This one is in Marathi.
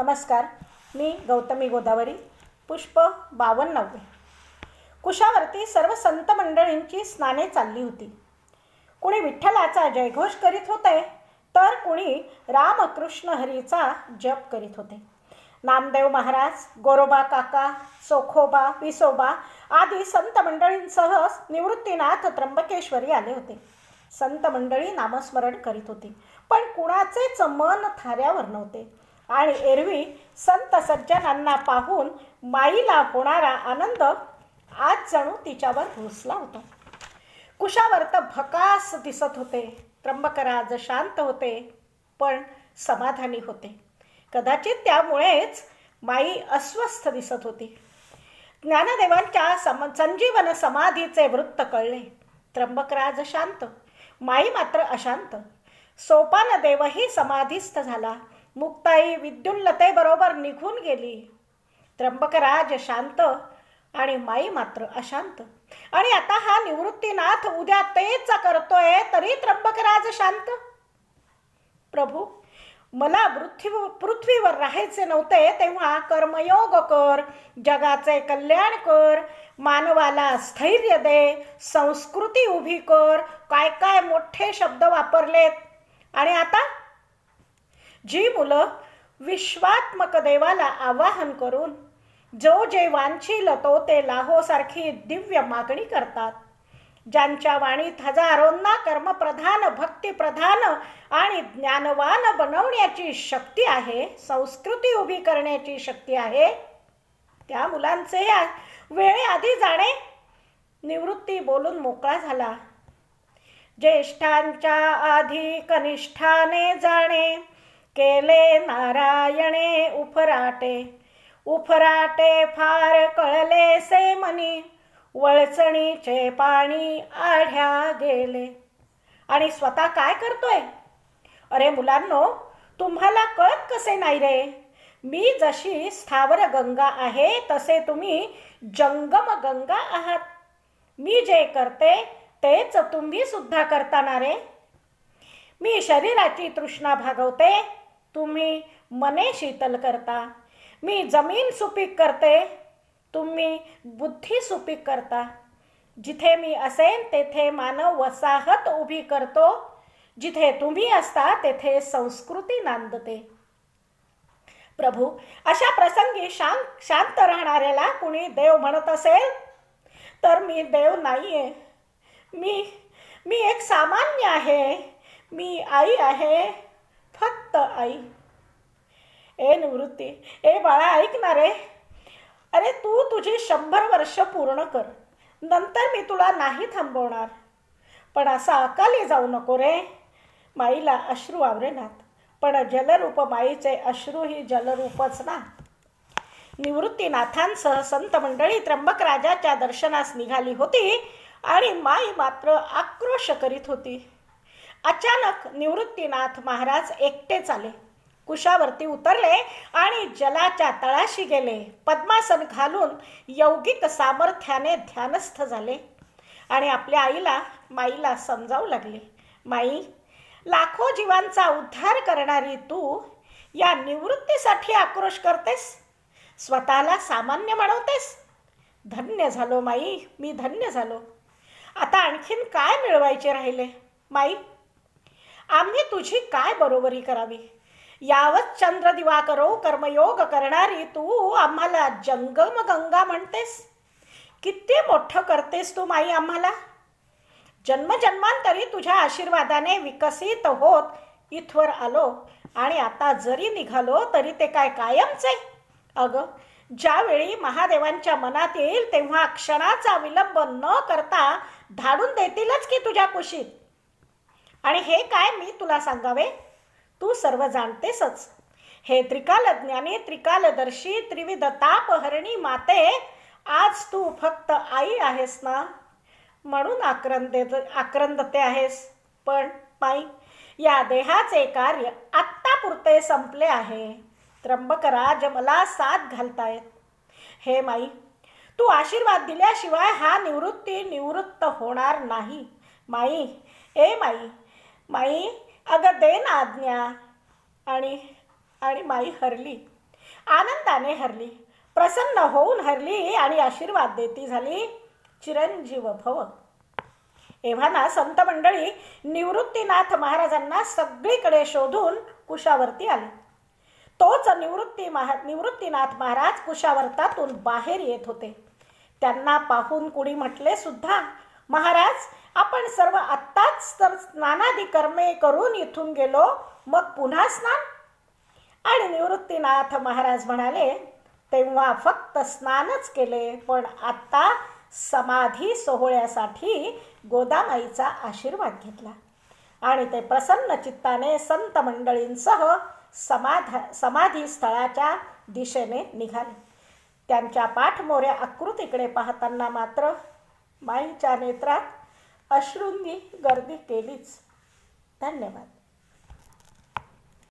नमस्कार. मी गौतमी गोदावरी. पुष्प 52. कुशावरती सर्व संत मंडळींची स्नाने चालली होती. कुणी विठ्ठलाचा जयघोष करीत होते, तर कुणी रामकृष्ण हरीचा जप करीत होते. नामदेव महाराज, गोरोबा काका, चोखोबा, विसोबा आदी संत मंडळींसह निवृत्तीनाथ त्र्यंबकेश्वरी आले होते. संत मंडळी नामस्मरण करीत होती, पण कुणाचेच मन थाऱ्यावर नव्हते. आणि एरवी संत सज्जनांना पाहून माईला होणारा आनंद आज जणू तिच्यावर घुसला होता. कुशावर्त भकास दिसत होते. त्र्यंबकराज शांत होते, पण समाधानी होते. कदाचित त्यामुळेच माई अस्वस्थ दिसत होती. ज्ञानदेवांच्या संजीवन समाधीचे वृत्त कळले. त्र्यंबकराज शांत, माई मात्र अशांत. सोपानदेवही समाधीस्थ झाला. मुक्ताई विद्युल्लतेबरोबर निघून गेली. त्र्यंबकराज शांत आणि माई मात्र अशांत. आणि आता हा निवृत्तीनाथ उद्या तेच करतोय, तरी त्र्यंबकराज शांत. प्रभू, मला पृथ्वीवर राहायचे नव्हते, तेव्हा कर्मयोग कर, जगाचे कल्याण कर, मानवाला स्थैर्य दे, संस्कृती उभी कर. काय काय मोठे शब्द वापरलेत. आणि आता जी मुलं विश्वात्मक देवाला आवाहन करून जो जे वांछील तो ते लाहो सारखी दिव्य मागणी करतात, ज्यांच्या वाणीत हजारोंना कर्मप्रधान, भक्तिप्रधान आणि ज्ञानवान बनवण्याची शक्ती आहे, संस्कृती उभी करण्याची शक्ती आहे, त्या मुलांचे वेळेआधी जाणे. निवृत्ती बोलून मोकळा झाला. ज्येष्ठांच्या आधी कनिष्ठाने जाणे, केले नारायणे उफराटे. उफराटे फार कळले से मनी, वळचणीचे पाणी आढ्या गेले. आणि स्वतः काय करतोय? अरे मुलांनो, तुम्हाला कळत कसे नाही रे? मी जशी स्थावर गंगा आहे, तसे तुम्ही जंगम गंगा आहात. मी जे करते तेच तुम्ही सुद्धा करताना रे. मी शरीराची तृष्णा भागवते, तुम्ही मने शीतल करता. मी जमीन सुपीक करते, तुम्ही बुद्धी सुपीक करता. जिथे मी असेन तेथे मानव वसाहत उभी करतो. जिथे तुम्ही असता तेथे संस्कृती नांदते. प्रभू, अशा प्रसंगी शांत राहणाऱ्याला कुणी देव म्हणत असेल, तर मी देव नाहीये. मी एक सामान्य आहे. मी आई आहे, फक्त आई. ए निवृत्ती, ए बाळा, ऐक ना रे. अरे तू तुझी 100 वर्ष पूर्ण कर, नंतर मी तुला नाही थांबवणार. पण असा अकाली जाऊ नको रे. माईला अश्रू आवरेनात, पण जलरूप माईचे अश्रू ही जलरूपच ना. निवृत्तीनाथांसह संत मंडळी त्र्यंबकराजाच्या दर्शनास निघाली होती आणि माई मात्र आक्रोश करीत होती. अचानक निवृत्तीनाथ महाराज एकटेच आले. कुशावरती उतरले आणि जलाच्या तळाशी गेले. पद्मासन घालून यौगिक सामर्थ्याने ध्यानस्थ झाले आणि आपल्या माईला समजावू लागले. माई, लाखो जीवांचा उद्धार करणारी तू या निवृत्तीसाठी आक्रोश करतेस, स्वतःला सामान्य म्हणवतेस. धन्य झालो माई, मी धन्य झालो. आता आणखीन काय मिळवायचे राहिले? माई, आम्ही तुझी काय बरोबरी करावी? यावत चंद्र दिवाकरो कर्मयोग करणारी तू आम्हाला जंगम गंगा म्हणतेस. किती मोठं करतेस तू माई आम्हाला. जन्मजन्मांतरी तुझ्या आशीर्वादाने विकसित होत इथवर आलो आणि आता जरी निघालो तरी ते काय कायमचे? अगं, ज्यावेळी महादेवांच्या मनात येईल तेव्हा क्षणाचा विलंब न करता धाडून देतीलच की तुझ्या कुशीत. आणि हे काय मी तुला सांगावे? तू सर्व जाणतेसच. हे त्रिकालज्ञानी, त्रिकालदर्शी, त्रिविध तापहरणी माते, आज तू फक्त आई आहेस ना, म्हणून आक्रंदते आहेस. पण माई, या देहाचे कार्य आत्तापुरते संपले आहे. त्र्यंबकराज मला साथ घालतायत. हे माई, तू आशीर्वाद दिल्याशिवाय हा निवृत्त होणार नाही. माई, ए माई, माई, अगं दे ना आज्ञा. आणि माई हरली. आनंदाने हरली, प्रसन्न होऊन हरली आणि आशीर्वाद देती झाली, चिरंजीव भव. एव्हाना संत मंडळी निवृत्तीनाथ महाराजांना सगळीकडे शोधून कुशावरती आले. तोच निवृत्तीनाथ महाराज कुशावर्तातून बाहेर येत होते. त्यांना पाहून कुणी म्हटले सुद्धा, महाराज आपण सर्व आत्ताच तर स्नानादी कर्मे करून इथून गेलो, मग पुन्हा स्नान? आणि निवृत्तीनाथ महाराज म्हणाले, तेव्हा फक्त स्नानच केले, पण आता समाधी सोहळ्यासाठी गोदामाईचा आशीर्वाद घेतला आणि ते प्रसन्न चित्ताने संत मंडळींसह समाधी स्थळाच्या दिशेने निघाले. त्यांच्या पाठमोऱ्या आकृतीकडे पाहताना मात्र माईच्या नेत्रात अश्रूंनी गर्दी केलीच. धन्यवाद.